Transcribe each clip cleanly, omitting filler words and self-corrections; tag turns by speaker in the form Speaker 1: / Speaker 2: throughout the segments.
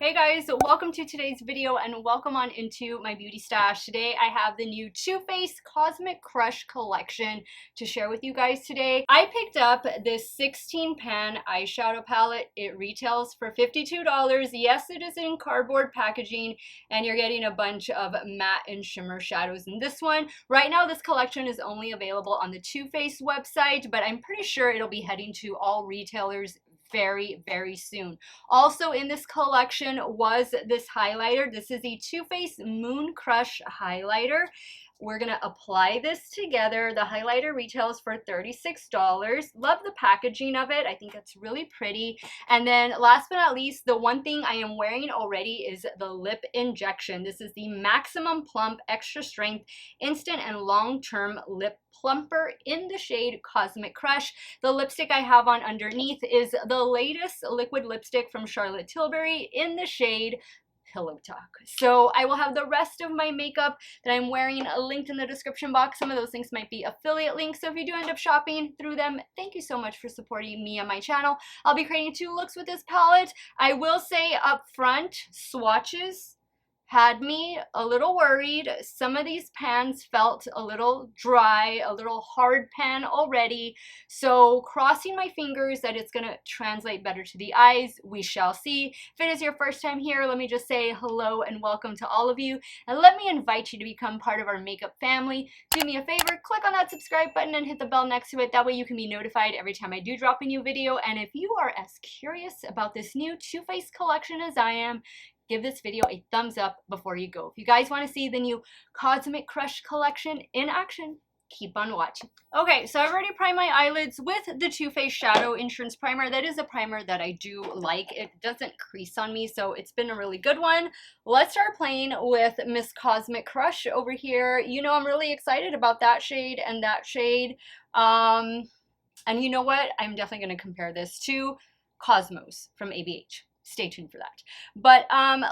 Speaker 1: Hey guys, welcome to today's video and welcome on into my beauty stash. Today I have the new Too Faced Cosmic Crush collection to share with you guys today. I picked up this 16 pan eyeshadow palette. It retails for $52. Yes, it is in cardboard packaging and you're getting a bunch of matte and shimmer shadows in this one. Right now this collection is only available on the Too Faced website, but I'm pretty sure it'll be heading to all retailers very soon. Also in this collection was this highlighter. This is the Too Faced Moon Crush highlighter. We're gonna apply this together. The highlighter retails for $36. Love the packaging of it. I think it's really pretty. And then last but not least, the one thing I am wearing already is the lip injection. This is the Maximum Plump Extra Strength Instant and Long-Term Lip Plumper in the shade Cosmic Crush. The lipstick I have on underneath is the latest liquid lipstick from Charlotte Tilbury in the shade Pillow Talk. So I will have the rest of my makeup that I'm wearing linked in the description box. Some of those things might be affiliate links, so if you do end up shopping through them, thank you so much for supporting me and my channel. I'll be creating 2 looks with this palette. I will say up front, swatches had me a little worried. Some of these pans felt a little dry, a little hard pan already. So crossing my fingers that it's gonna translate better to the eyes, we shall see. If it is your first time here, let me just say hello and welcome to all of you. And let me invite you to become part of our makeup family. Do me a favor, click on that subscribe button and hit the bell next to it. That way you can be notified every time I do drop a new video. And if you are as curious about this new Too Faced collection as I am, give this video a thumbs up before you go. If you guys want to see the new Cosmic Crush collection in action, keep on watching. Okay, so I've already primed my eyelids with the Too Faced Shadow Insurance Primer. That is a primer that I do like. It doesn't crease on me, so it's been a really good one. Let's start playing with Miss Cosmic Crush over here. You know, I'm really excited about that shade and that shade. And you know what? I'm definitely going to compare this to Cosmos from ABH. Stay tuned for that. But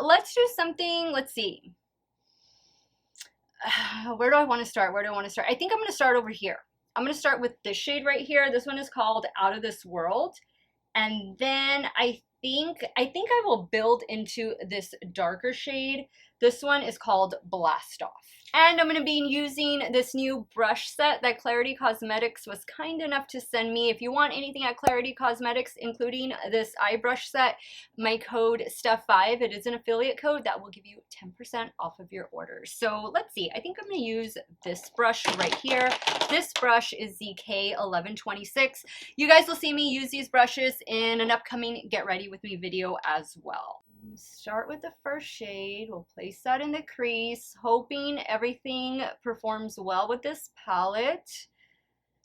Speaker 1: let's do something. Let's see. Where do I want to start? Where do I want to start? I think I'm going to start over here. I'm going to start with this shade right here. This one is called Out of This World. And then I think I will build into this darker shade. This one is called Blast Off. And I'm going to be using this new brush set that Klarity Kosmetics was kind enough to send me. If you want anything at Klarity Kosmetics, including this eye brush set, my code Steff5, it is an affiliate code that will give you 10% off of your orders. So let's see, I think I'm going to use this brush right here. This brush is the K1126. You guys will see me use these brushes in an upcoming Get Ready With Me video as well. Start with the first shade. We'll place that in the crease, hoping everything performs well with this palette.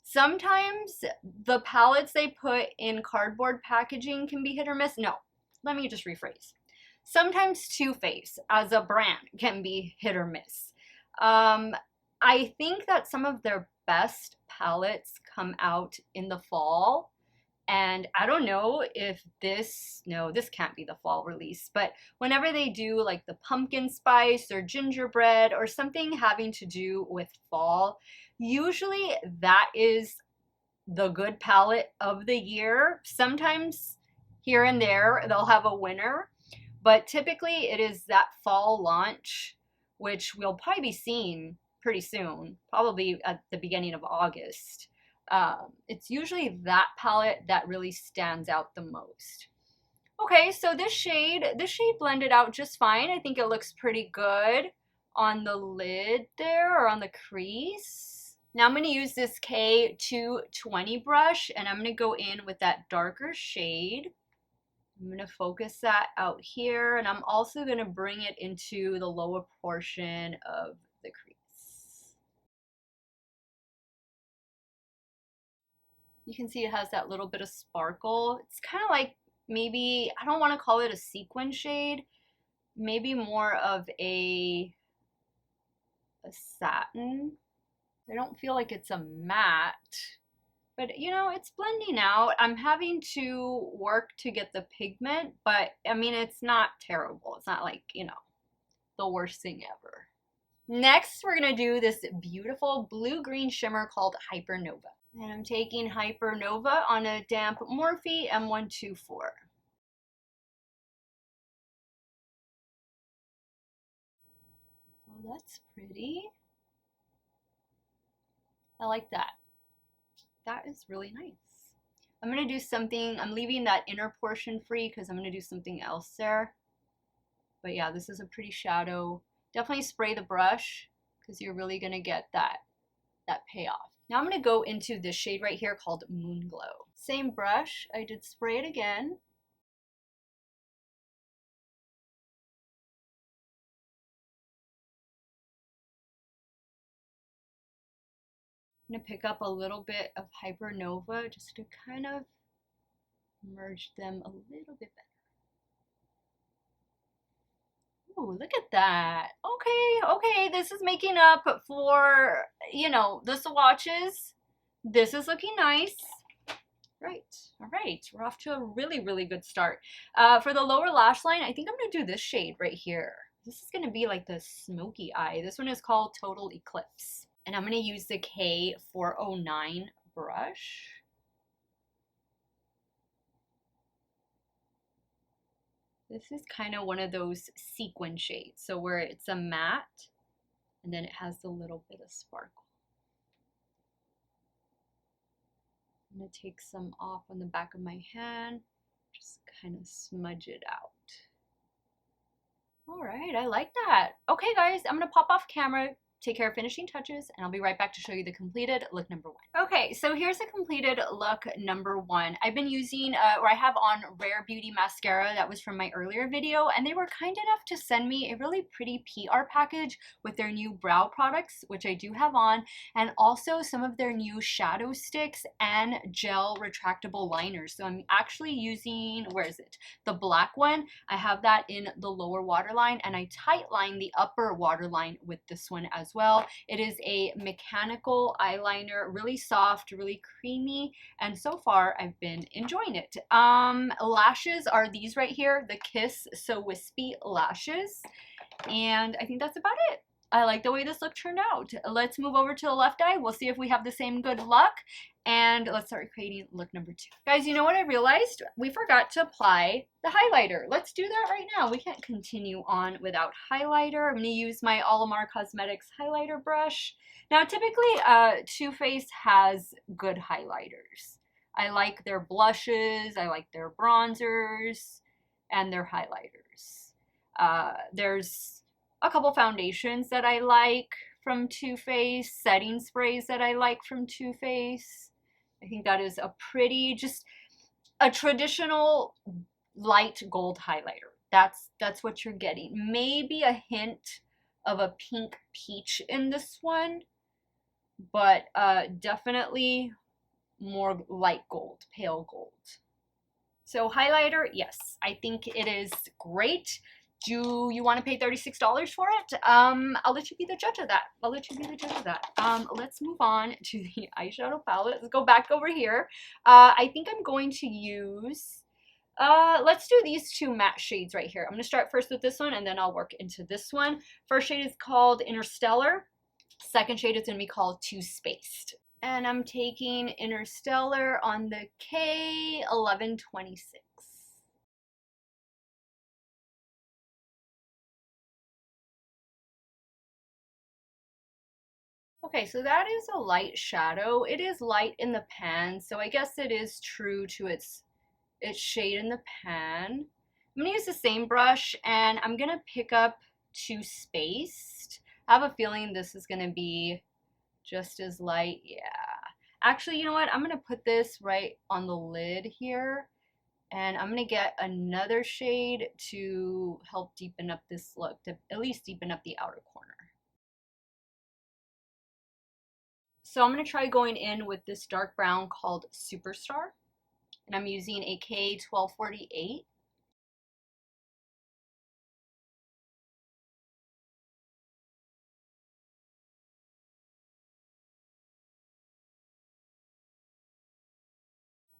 Speaker 1: Sometimes the palettes they put in cardboard packaging can be hit or miss. No, let me just rephrase. Sometimes Too Faced as a brand can be hit or miss. I think that some of their best palettes come out in the fall. And I don't know if this can't be the fall release, but whenever they do like the pumpkin spice or gingerbread or something having to do with fall, usually that is the good palette of the year. Sometimes here and there they'll have a winner, but typically it is that fall launch, which we'll probably be seeing pretty soon, probably at the beginning of August. It's usually that palette that really stands out the most. Okay, so this shade blended out just fine. I think it looks pretty good on the lid there or on the crease. Now I'm going to use this K220 brush and I'm going to go in with that darker shade. I'm going to focus that out here and I'm also going to bring it into the lower portion of the crease. You can see it has that little bit of sparkle. It's kind of like maybe, I don't want to call it a sequin shade, maybe more of a satin. I don't feel like it's a matte, but you know, it's blending out. I'm having to work to get the pigment, but I mean, it's not terrible. It's not like, you know, the worst thing ever. Next, we're going to do this beautiful blue-green shimmer called Hypernova. And I'm taking Hypernova on a damp Morphe M124. that's pretty. I like that. That is really nice. I'm gonna do something, I'm leaving that inner portion free because I'm gonna do something else there. But yeah, this is a pretty shadow. Definitely spray the brush because you're really gonna get that payoff. Now I'm gonna go into this shade right here called Moon Glow. Same brush, I did spray it again. I'm gonna pick up a little bit of Hypernova just to kind of merge them a little bit better. Oh, look at that. Okay, this is making up for, you know, the swatches. This is looking nice. Right, all right, we're off to a really good start. For the lower lash line, I think I'm gonna do this shade right here. This is gonna be like the smoky eye. This one is called Total Eclipse. And I'm gonna use the K409 brush. This is kind of one of those sequin shades. So where it's a matte and then it has a little bit of sparkle. I'm gonna take some off on the back of my hand, just kind of smudge it out. All right, I like that. Okay guys, I'm gonna pop off camera, take care of finishing touches, and I'll be right back to show you the completed look number 1. Okay, so here's the completed look number 1. I've been using, or I have on Rare Beauty mascara that was from my earlier video, and they were kind enough to send me a really pretty PR package with their new brow products, which I do have on, and also some of their new shadow sticks and gel retractable liners. So I'm actually using, where is it? The black one. I have that in the lower waterline, and I tightline the upper waterline with this one as well. It is a mechanical eyeliner, really soft, really creamy, and so far I've been enjoying it. Lashes are these right here, the Kiss So Wispy lashes, and I think that's about it. I like the way this look turned out. Let's move over to the left eye. We'll see if we have the same good luck. And let's start creating look number 2. Guys, you know what I realized? We forgot to apply the highlighter. Let's do that right now. We can't continue on without highlighter. I'm going to use my Kosmetics highlighter brush. Now, typically, Too Faced has good highlighters. I like their blushes, I like their bronzers, and their highlighters. There's a couple foundations that I like from Too Faced, setting sprays that I like from Too Faced. I think that is a pretty, just a traditional light gold highlighter. That's what you're getting. Maybe a hint of a pink peach in this one, but definitely more light gold, pale gold. So highlighter, yes, I think it is great. Do you want to pay $36 for it? I'll let you be the judge of that. Let's move on to the eyeshadow palette. Let's go back over here. I think I'm going to use, let's do these 2 matte shades right here. I'm going to start first with this one, and then I'll work into this one. First shade is called Interstellar. Second shade is going to be called Too Spaced. And I'm taking Interstellar on the K1126. Okay, so that is a light shadow. It is light in the pan, so I guess it is true to its shade in the pan. I'm gonna use the same brush, and I'm gonna pick up Too Spaced. I have a feeling this is gonna be just as light. Yeah. Actually, you know what? I'm gonna put this right on the lid here, and I'm gonna get another shade to help deepen up this look, to at least deepen up the outer corner. So I'm going to try going in with this dark brown called Superstar, and I'm using a K1248.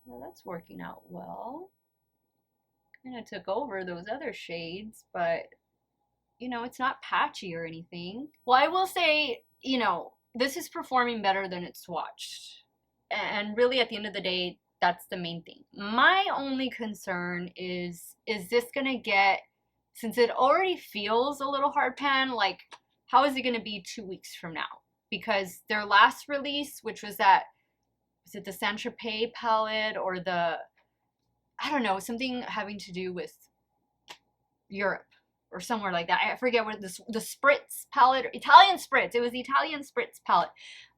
Speaker 1: Well, that's working out well. Kind of took over those other shades, but you know, it's not patchy or anything. Well, I will say, you know, this is performing better than it's swatched. And really, at the end of the day, that's the main thing. My only concern is this gonna get, since it already feels a little hard pan, like how is it going to be 2 weeks from now? Because their last release, which was that, was it the Saint Tropez palette or the, I don't know, something having to do with Europe or somewhere like that. I forget what this, the Spritz palette, Italian Spritz. It was the Italian Spritz palette.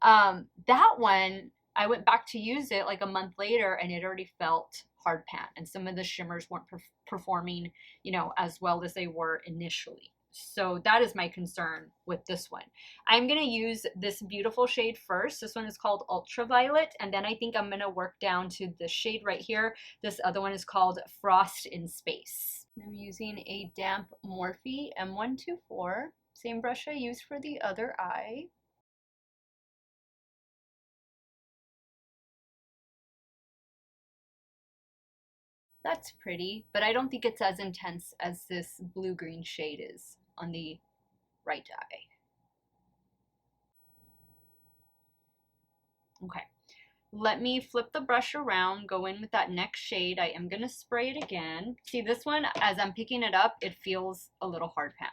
Speaker 1: That one, I went back to use it like a month later and it already felt hard pan. And some of the shimmers weren't performing, you know, as well as they were initially. So that is my concern with this one. I'm going to use this beautiful shade first. This one is called Ultraviolet. And then I think I'm going to work down to the shade right here. This other one is called Frost in Space. I'm using a damp Morphe M124. Same brush I used for the other eye. That's pretty, but I don't think it's as intense as this blue-green shade is on the right eye. Okay, let me flip the brush around, go in with that next shade. I am going to spray it again. See, this one, as I'm picking it up, it feels a little hard pan.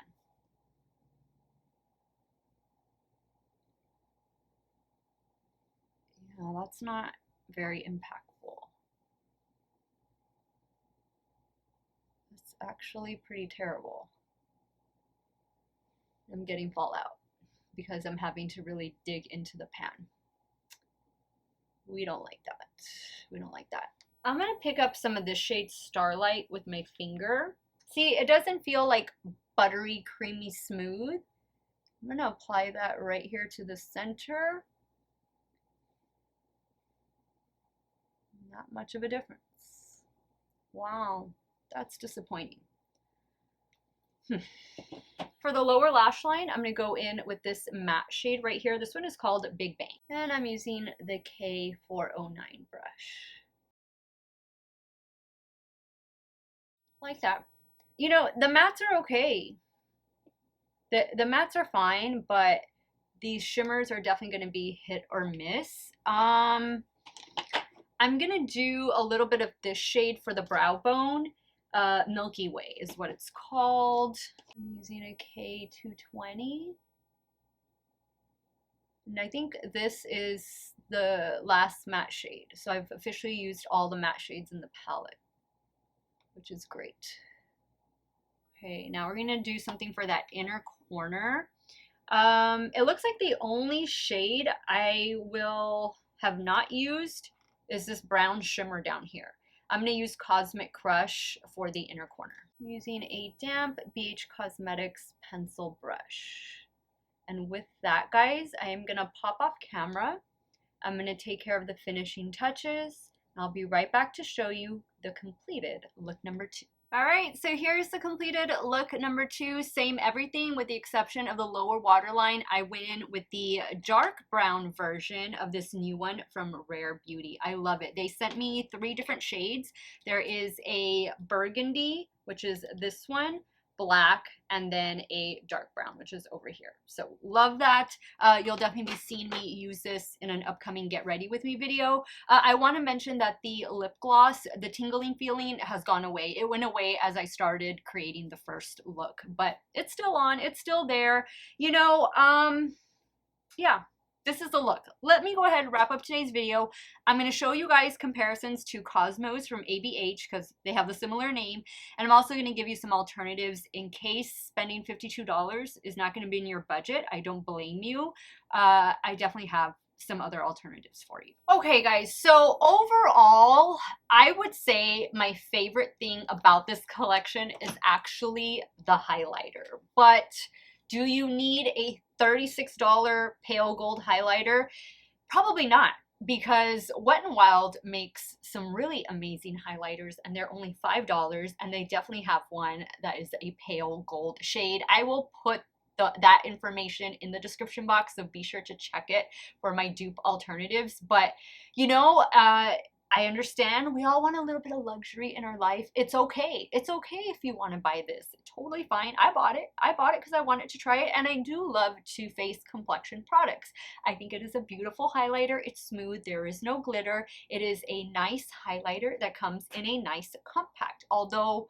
Speaker 1: Yeah, that's not very impactful. It's actually pretty terrible. I'm getting fallout because I'm having to really dig into the pan. We don't like that. We don't like that. I'm going to pick up some of this shade Starlight with my finger. See, it doesn't feel like buttery, creamy smooth. I'm going to apply that right here to the center. Not much of a difference. Wow, that's disappointing. For the lower lash line, I'm going to go in with this matte shade right here. This one is called Big Bang. And I'm using the K409 brush. Like that. You know, the mattes are okay. The mattes are fine, but these shimmers are definitely going to be hit or miss. I'm going to do a little bit of this shade for the brow bone. Milky Way is what it's called. I'm using a K220. And I think this is the last matte shade. So I've officially used all the matte shades in the palette, which is great. Okay, now we're going to do something for that inner corner. It looks like the only shade I will have not used is this brown shimmer down here. I'm going to use Cosmic Crush for the inner corner. I'm using a damp BH Cosmetics pencil brush. And with that, guys, I am going to pop off camera. I'm going to take care of the finishing touches. I'll be right back to show you the completed look number 2. All right, so here's the completed look number 2. Same everything with the exception of the lower waterline. I went in with the dark brown version of this new one from Rare Beauty. I love it. They sent me 3 different shades. There is a burgundy, which is this one, black, and then a dark brown, which is over here. So love that. You'll definitely be seeing me use this in an upcoming Get Ready With Me video. I want to mention that the lip gloss, the tingling feeling has gone away. It went away as I started creating the first look, but it's still on. It's still there. You know, yeah. This is the look. Let me go ahead and wrap up today's video. I'm going to show you guys comparisons to Cosmos from ABH because they have the similar name. And I'm also going to give you some alternatives in case spending $52 is not going to be in your budget. I don't blame you. I definitely have some other alternatives for you. Okay, guys. So overall, I would say my favorite thing about this collection is actually the highlighter. But do you need a $36 pale gold highlighter? Probably not, because Wet n Wild makes some really amazing highlighters and they're only $5, and they definitely have one that is a pale gold shade. I will put that information in the description box, so be sure to check it for my dupe alternatives. But you know, I understand we all want a little bit of luxury in our life. It's okay. It's okay if you want to buy this. Totally fine. I bought it. I bought it because I wanted to try it. And I do love Too Faced complexion products. I think it is a beautiful highlighter. It's smooth. There is no glitter. It is a nice highlighter that comes in a nice compact. Although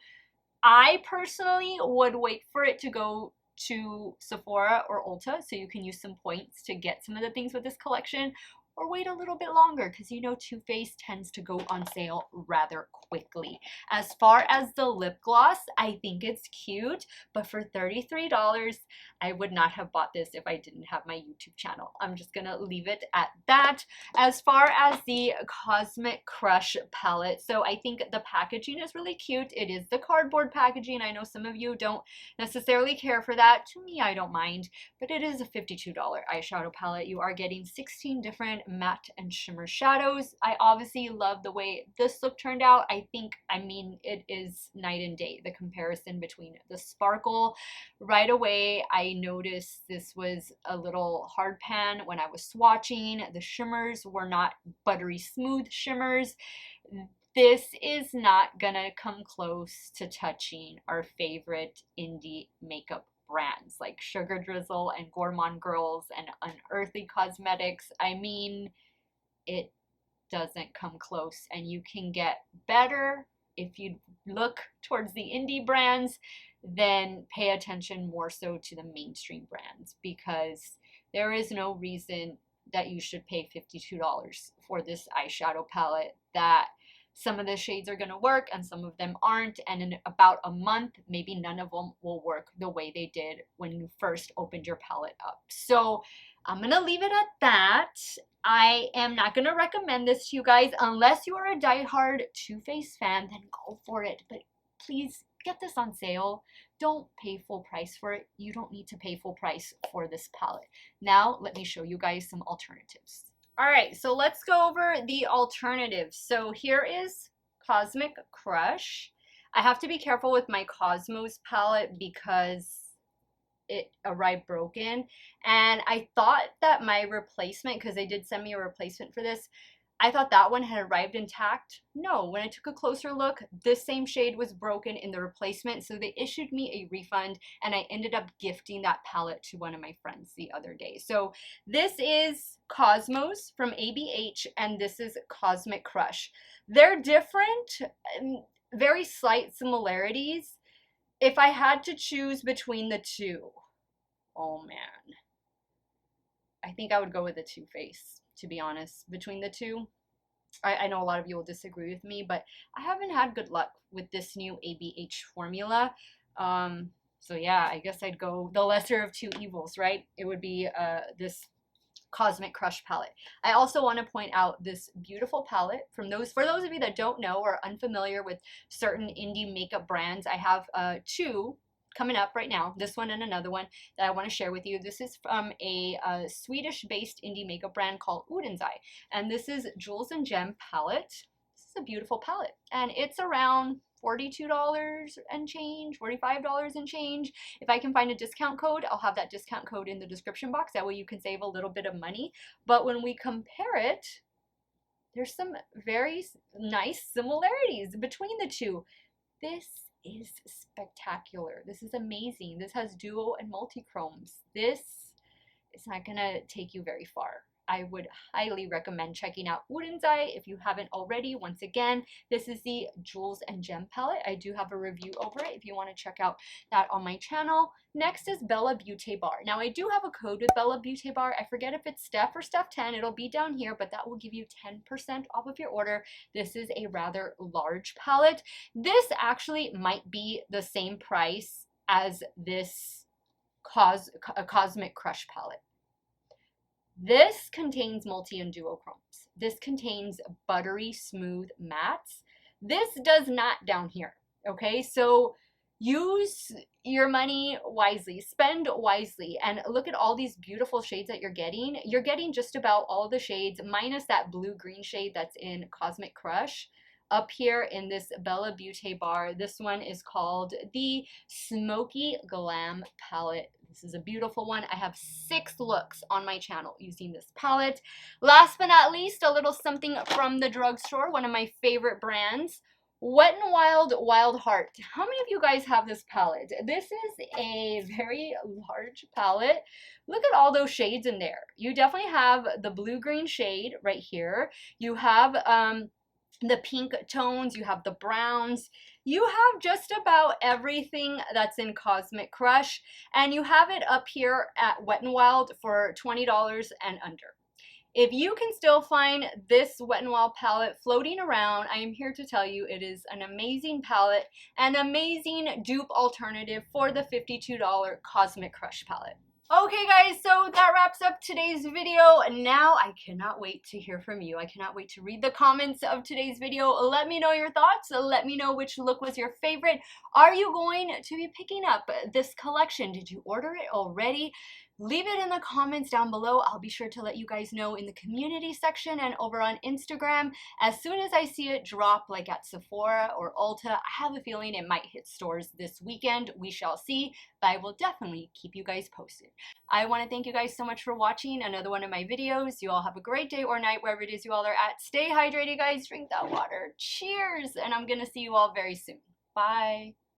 Speaker 1: I personally would wait for it to go to Sephora or Ulta so you can use some points to get some of the things with this collection, or wait a little bit longer because you know Too Faced tends to go on sale rather quickly. As far as the lip gloss, I think it's cute, but for $33, I would not have bought this if I didn't have my YouTube channel. I'm just gonna leave it at that. As far as the Cosmic Crush palette, so I think the packaging is really cute. It is the cardboard packaging. I know some of you don't necessarily care for that. To me, I don't mind, but it is a $52 eyeshadow palette. You are getting 16 different matte and shimmer shadows. I obviously love the way this look turned out. I mean, it is night and day, the comparison between the sparkle. Right away, I noticed this was a little hard pan when I was swatching. The shimmers were not buttery smooth shimmers. This is not gonna come close to touching our favorite indie makeup brands like Sugar Drizzle and Gourmand Girls and Unearthly Cosmetics. I mean, it doesn't come close, and you can get better if you look towards the indie brands, then pay attention more so to the mainstream brands, because there is no reason that you should pay $52 for this eyeshadow palette. That some of the shades are going to work and some of them aren't, and in about a month maybe none of them will work the way they did when you first opened your palette up. So I'm going to leave it at that. I am not going to recommend this to you guys unless you are a diehard Too Faced fan. Then go for it, but please get this on sale. Don't pay full price for it. You don't need to pay full price for this palette. Now let me show you guys some alternatives. All right, so let's go over the alternatives. So here is Cosmic Crush. I have to be careful with my Cosmos palette because it arrived broken, and I thought that my replacement, because they did send me a replacement for this, I thought that one had arrived intact. No, when I took a closer look, this same shade was broken in the replacement, so they issued me a refund, and I ended up gifting that palette to one of my friends the other day. So this is Cosmos from ABH, and this is Cosmic Crush. They're different, very slight similarities. If I had to choose between the two, oh man, I think I would go with the Too Faced, to be honest. Between the two, I know a lot of you will disagree with me, but I haven't had good luck with this new ABH formula. So yeah, I guess I'd go the lesser of two evils, right? It would be this Cosmic Crush palette. I also want to point out this beautiful palette for those of you that don't know or are unfamiliar with certain indie makeup brands. I have two coming up right now, this one and another one that I want to share with you. This is from a Swedish-based indie makeup brand called Udens Eye, and this is Jewels and Gem palette. This is a beautiful palette, and it's around $42 and change, $45 and change. If I can find a discount code, I'll have that discount code in the description box. That way you can save a little bit of money. But when we compare it, there's some very nice similarities between the two. This is spectacular. This is amazing. This has duo and multi-chromes. This is not gonna take you very far. I would highly recommend checking out Udens Eye if you haven't already. Once again, this is the Jewels and Gem palette. I do have a review over it if you want to check out that on my channel. Next is Bella Beauty Bar. Now I do have a code with Bella Beauty Bar. I forget if it's Steff or Steff 10. It'll be down here, but that will give you 10% off of your order. This is a rather large palette. This actually might be the same price as this Cosmic Crush palette. This contains multi and duochromes. This contains buttery smooth mattes. This does not down here, okay? So use your money wisely, spend wisely, and look at all these beautiful shades that you're getting. You're getting just about all the shades minus that blue-green shade that's in Cosmic Crush. Up here in this Bella Beauty Bar, this one is called the Smoky Glam palette. This is a beautiful one. I have 6 looks on my channel using this palette. Last but not least, a little something from the drugstore, one of my favorite brands, Wet n Wild Wild Heart. How many of you guys have this palette? This is a very large palette. Look at all those shades in there. You definitely have the blue-green shade right here. You have the pink tones, you have the browns, you have just about everything that's in Cosmic Crush, and you have it up here at Wet n Wild for $20 and under. If you can still find this Wet n Wild palette floating around, I am here to tell you it is an amazing palette, an amazing dupe alternative for the $52 Cosmic Crush palette. Okay guys, so that wraps up today's video. Now I cannot wait to hear from you. I cannot wait to read the comments of today's video. Let me know your thoughts. Let me know which look was your favorite. Are you going to be picking up this collection? Did you order it already? Leave it in the comments down below. I'll be sure to let you guys know in the community section and over on Instagram. As soon as I see it drop, like at Sephora or Ulta, I have a feeling it might hit stores this weekend. We shall see, but I will definitely keep you guys posted. I want to thank you guys so much for watching another one of my videos. You all have a great day or night wherever it is you all are at. Stay hydrated, guys. Drink that water. Cheers! And I'm going to see you all very soon. Bye.